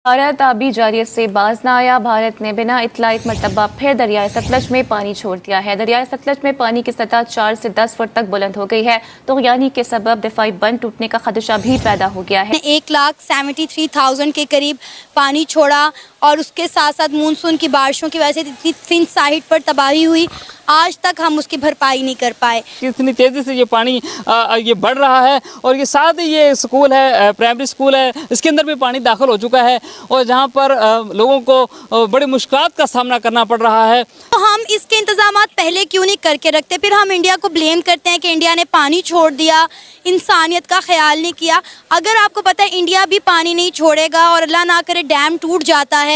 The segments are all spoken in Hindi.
भारत आबी जारियत से बाज न आया। भारत ने बिना इत्तला एक मरतबा फिर दरियाए सतलज में पानी छोड़ दिया है। दरियाए सतलज में पानी की सतह 4 से 10 फुट तक बुलंद हो गई है। तो यानी के सबब दिफाई बंद टूटने का खदशा भी पैदा हो गया है। 1,73,000 के करीब पानी छोड़ा और उसके साथ साथ मानसून की बारिशों की वजह से सिंध साइड पर तबाही हुई। आज तक हम उसकी भरपाई नहीं कर पाए। कितनी तेज़ी से ये पानी ये बढ़ रहा है और ये साथ ही ये स्कूल है, प्राइमरी स्कूल है, इसके अंदर भी पानी दाखिल हो चुका है और जहाँ पर लोगों को बड़ी मुश्किलात का सामना करना पड़ रहा है। तो हम इसके इंतजाम पहले क्यों नहीं करके रखते? फिर हम इंडिया को ब्लेम करते हैं कि इंडिया ने पानी छोड़ दिया, इंसानियत का ख्याल नहीं किया। अगर आपको पता है इंडिया भी पानी नहीं छोड़ेगा और अल्लाह ना करे डैम टूट जाता है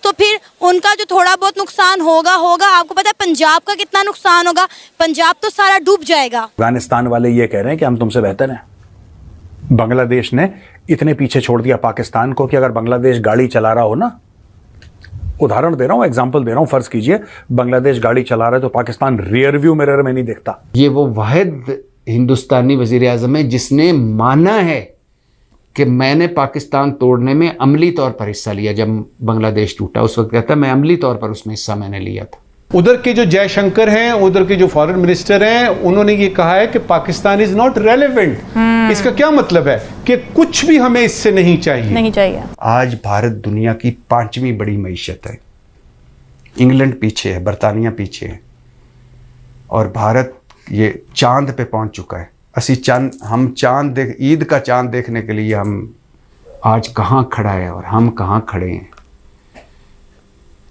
तो फिर उनका जो थोड़ा बहुत नुकसान होगा। आपको पता है पंजाब का कितना नुकसान होगा? पंजाब तो सारा डूब जाएगा। अफगानिस्तान वाले ये कह रहे हैं कि हम तुमसे बेहतर हैं। बांग्लादेश ने इतने पीछे छोड़ दिया पाकिस्तान को कि अगर बांग्लादेश गाड़ी चला रहा हो ना, उदाहरण दे रहा हूं, एग्जांपल दे रहा हूं, फर्ज कीजिए बांग्लादेश गाड़ी चला रहा है तो पाकिस्तान रियर व्यू मिरर में नहीं दिखता। ये वो वाहिद हिंदुस्तानी वजीर आजम है जिसने माना है कि मैंने पाकिस्तान तोड़ने में अमली तौर पर हिस्सा लिया। जब बांग्लादेश टूटा उस वक्त कहता मैं अमली तौर पर उसमें हिस्सा मैंने लिया था। उधर के जो जयशंकर हैं, उधर के जो फॉरेन मिनिस्टर हैं, उन्होंने ये कहा है कि पाकिस्तान इज नॉट रेलेवेंट। इसका क्या मतलब है कि कुछ भी हमें इससे नहीं चाहिए। आज भारत दुनिया की 5वीं बड़ी मईशत है। इंग्लैंड पीछे है, बरतानिया पीछे है और भारत ये चांद पे पहुंच चुका है। हम चांद ईद का चांद देखने के लिए हम आज कहाँ खड़ा है और हम कहाँ खड़े हैं।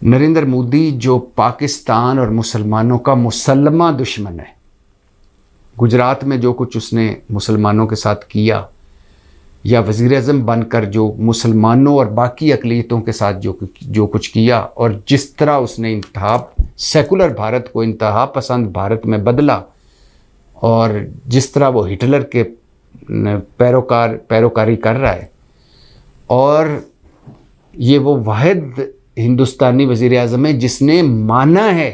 नरेंद्र मोदी जो पाकिस्तान और मुसलमानों का मुसल्लमा दुश्मन है, गुजरात में जो कुछ उसने मुसलमानों के साथ किया या वज़ीर आज़म बनकर जो मुसलमानों और बाकी अक़लियतों के साथ जो कुछ किया और जिस तरह उसने इंतहा सेकुलर भारत को इंतहा पसंद भारत में बदला और जिस तरह वो हिटलर के पैरोकारी कर रहा है, और ये वो वाहिद हिंदुस्तानी वज़ीर आज़म है जिसने माना है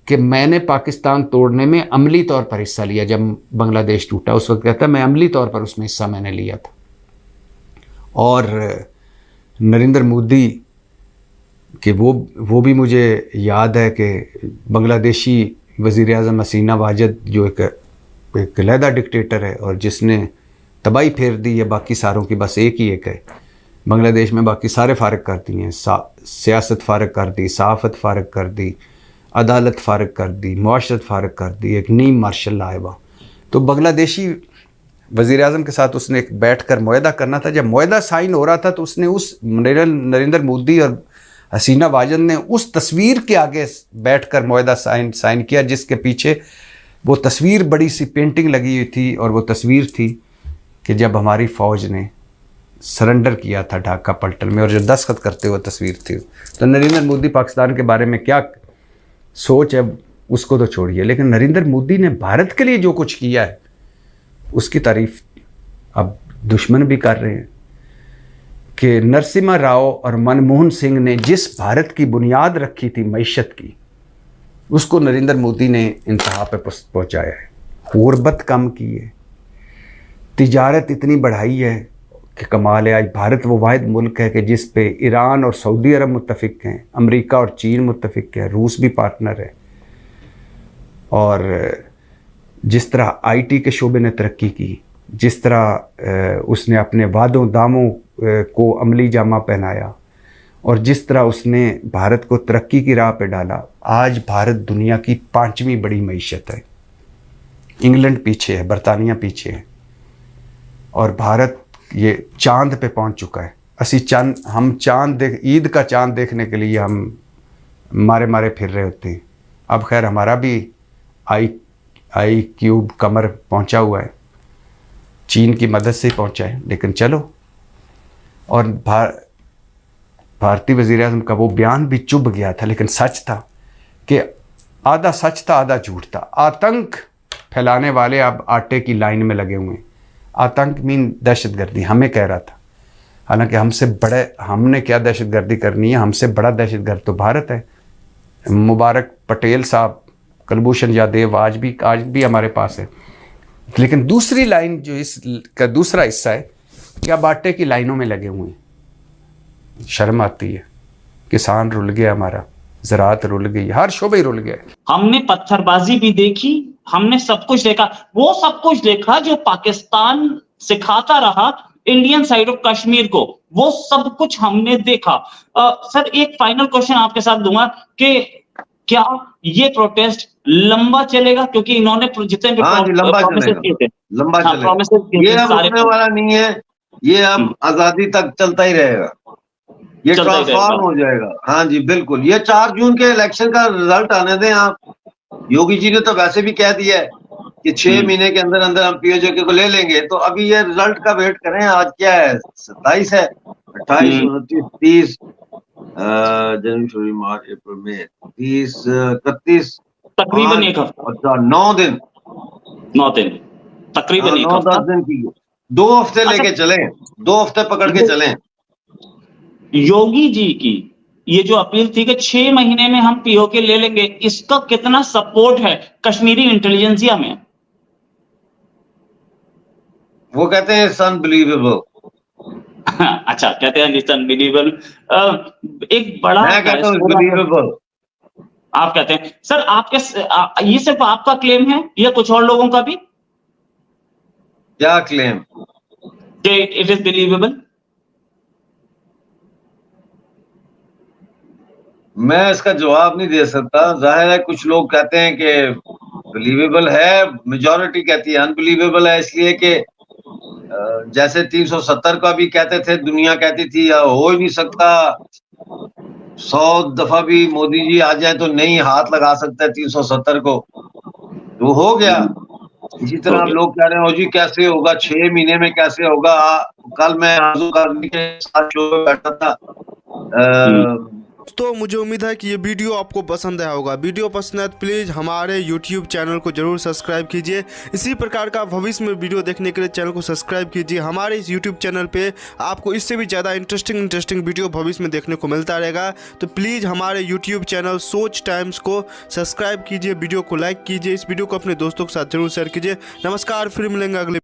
कि मैंने पाकिस्तान तोड़ने में अमली तौर पर हिस्सा लिया। जब बांग्लादेश टूटा उस वक्त कहता मैं अमली तौर पर उसमें हिस्सा मैंने लिया था। और नरेंद्र मोदी के वो भी मुझे याद है कि बांग्लादेशी वज़ीर आज़म हसीना वाजिद जो एक अलहदा डिक्टेटर है और जिसने तबाही फेर दी है बाकी सारों की, बस एक ही एक है बांग्लादेश में, बाकी सारे फारग कर दिए हैं। सियासत फारग कर दी, सहाफ़त फारग कर दी, अदालत फारग कर दी, मुआशरत फारग कर दी, एक नई मार्शल लॉ है वहाँ। तो बांग्लादेशी वज़ीर आज़म के साथ उसने एक बैठ कर मुआहदा करना था। जब मुआहदा साइन हो रहा था तो उसने उस नरेंद्र मोदी और हसीना वाजिद ने उस तस्वीर के आगे बैठ कर मुआहदा साइन किया जिसके पीछे वो तस्वीर बड़ी सी पेंटिंग लगी हुई थी और वो तस्वीर थी कि जब हमारी फ़ौज ने सरेंडर किया था ढाका पलटन में, और जो दस्तखत करते हुए तस्वीर थी। तो नरेंद्र मोदी पाकिस्तान के बारे में क्या सोच है उसको तो छोड़िए, लेकिन नरेंद्र मोदी ने भारत के लिए जो कुछ किया है उसकी तारीफ अब दुश्मन भी कर रहे हैं। कि नरसिम्हा राव और मनमोहन सिंह ने जिस भारत की बुनियाद रखी थी मईशत की, उसको नरेंद्र मोदी ने इंतहा पे पहुँचाया है। गुर्बत कम की है, तिजारत इतनी बढ़ाई है कि कमाल है। आज भारत वो वाहिद मुल्क है कि जिस पे ईरान और सऊदी अरब मुत्तफिक हैं, अमेरिका और चीन मुत्तफिक है, रूस भी पार्टनर है। और जिस तरह आईटी के शोबे ने तरक्की की, जिस तरह उसने अपने वादों दामों को अमली जामा पहनाया और जिस तरह उसने भारत को तरक्की की राह पे डाला, आज भारत दुनिया की 5वीं बड़ी मईशत है। इंग्लैंड पीछे है, बरतानिया पीछे है और भारत ये चांद पे पहुंच चुका है। हम चांद ईद का चांद देखने के लिए हम मारे फिर रहे होते हैं। अब खैर हमारा भी आई क्यूब कमर पहुंचा हुआ है, चीन की मदद से ही पहुंचा है, लेकिन चलो। और भारतीय वज़ीर आज़म का वो बयान भी चुभ गया था, लेकिन सच था कि आधा सच था आधा झूठ था। आतंक फैलाने वाले अब आटे की लाइन में लगे हुए हैं। आतंक मीन दहशतगर्दी हमें कह रहा था, हालांकि हमने क्या दहशतगर्दी करनी है, हमसे बड़ा दहशतगर्द तो भारत है। मुबारक पटेल साहब, कुलभूषण यादव आज भी हमारे पास है। लेकिन दूसरी लाइन जो इसका दूसरा हिस्सा है कि अब आटे की लाइनों में लगे हुए हैं। शर्म आती है। किसान रुल गया हमारा, ज़राअत रुल गई, हर शोबे रुल गया। हमने पत्थरबाजी भी देखी, हमने सब कुछ देखा, वो सब कुछ देखा जो पाकिस्तान सिखाता रहा इंडियन साइड ऑफ कश्मीर को, वो सब कुछ हमने देखा। सर एक फाइनल क्वेश्चन आपके साथ दूंगा कि क्या ये प्रोटेस्ट लंबा चलेगा, क्योंकि इन्होंने जितने भी promises किए थे, लंबा हाँ, चलेगा। promises किए ये थे अब सारे, रुकने वाला नहीं है, ये अब आजादी तक चलता ही रहेगा, ये चलता ही ट्रांसफॉर्म रहेगा। हो जाएगा। हाँ जी बिल्कुल, ये 4 जून के इलेक्शन का रिजल्ट आने दें आप। योगी जी ने तो वैसे भी कह दिया है कि 6 महीने के अंदर अंदर हम पीओजे को ले लेंगे, तो अभी ये रिजल्ट का वेट करें। आज क्या है, 27 है, 28, 29, 30 जनवरी, फरवरी, मार्च, अप्रैल, मई, 30, 31, तकरीबन एक हफ्ता, अच्छा 9 दिन, 9 दिन, तकरीबन एक 9-10 हफ्ता। दिन की, 2 हफ्ते लेके चलें, 2 हफ्ते पकड़ के चलें। योगी जी की ये जो अपील थी कि 6 महीने में हम पीओके ले लेंगे, इसका कितना सपोर्ट है कश्मीरी इंटेलिजेंसिया में? वो कहते हैं इट्स अनबिलीवेबल। अच्छा, कहते हैं इट्स अनबिलीवेबल। एक बड़ा मैं कहता हूँ बिलीवेबल। आप कहते हैं सर, आपके ये सिर्फ आपका क्लेम है या कुछ और लोगों का भी क्या क्लेम? कि इट इज बिलीवेबल? मैं इसका जवाब नहीं दे सकता। जाहिर है कुछ लोग कहते हैं कि बिलीवेबल है, मेजॉरिटी कहती है अनबिलीवेबल है, इसलिए कि जैसे 370 का भी कहते थे, दुनिया कहती थी हो ही नहीं सकता, 100 दफा भी मोदी जी आ जाए तो नहीं हाथ लगा सकता 370 को, तो हो गया। इसी तरह आप लोग कह रहे हो जी कैसे होगा, 6 महीने में कैसे होगा। कल मैं आजू करनी के साथ शो में बैठा था। तो मुझे उम्मीद है कि ये वीडियो आपको पसंद आया होगा। वीडियो पसंद है तो प्लीज़ हमारे YouTube चैनल को जरूर सब्सक्राइब कीजिए। इसी प्रकार का भविष्य में वीडियो देखने के लिए चैनल को सब्सक्राइब कीजिए। हमारे इस YouTube चैनल पे आपको इससे भी ज़्यादा इंटरेस्टिंग वीडियो भविष्य में देखने को मिलता रहेगा। तो प्लीज़ हमारे YouTube चैनल सोच टाइम्स को सब्सक्राइब कीजिए, वीडियो को लाइक कीजिए, इस वीडियो को अपने दोस्तों के साथ जरूर शेयर कीजिए। नमस्कार, फिर मिलेंगे अगले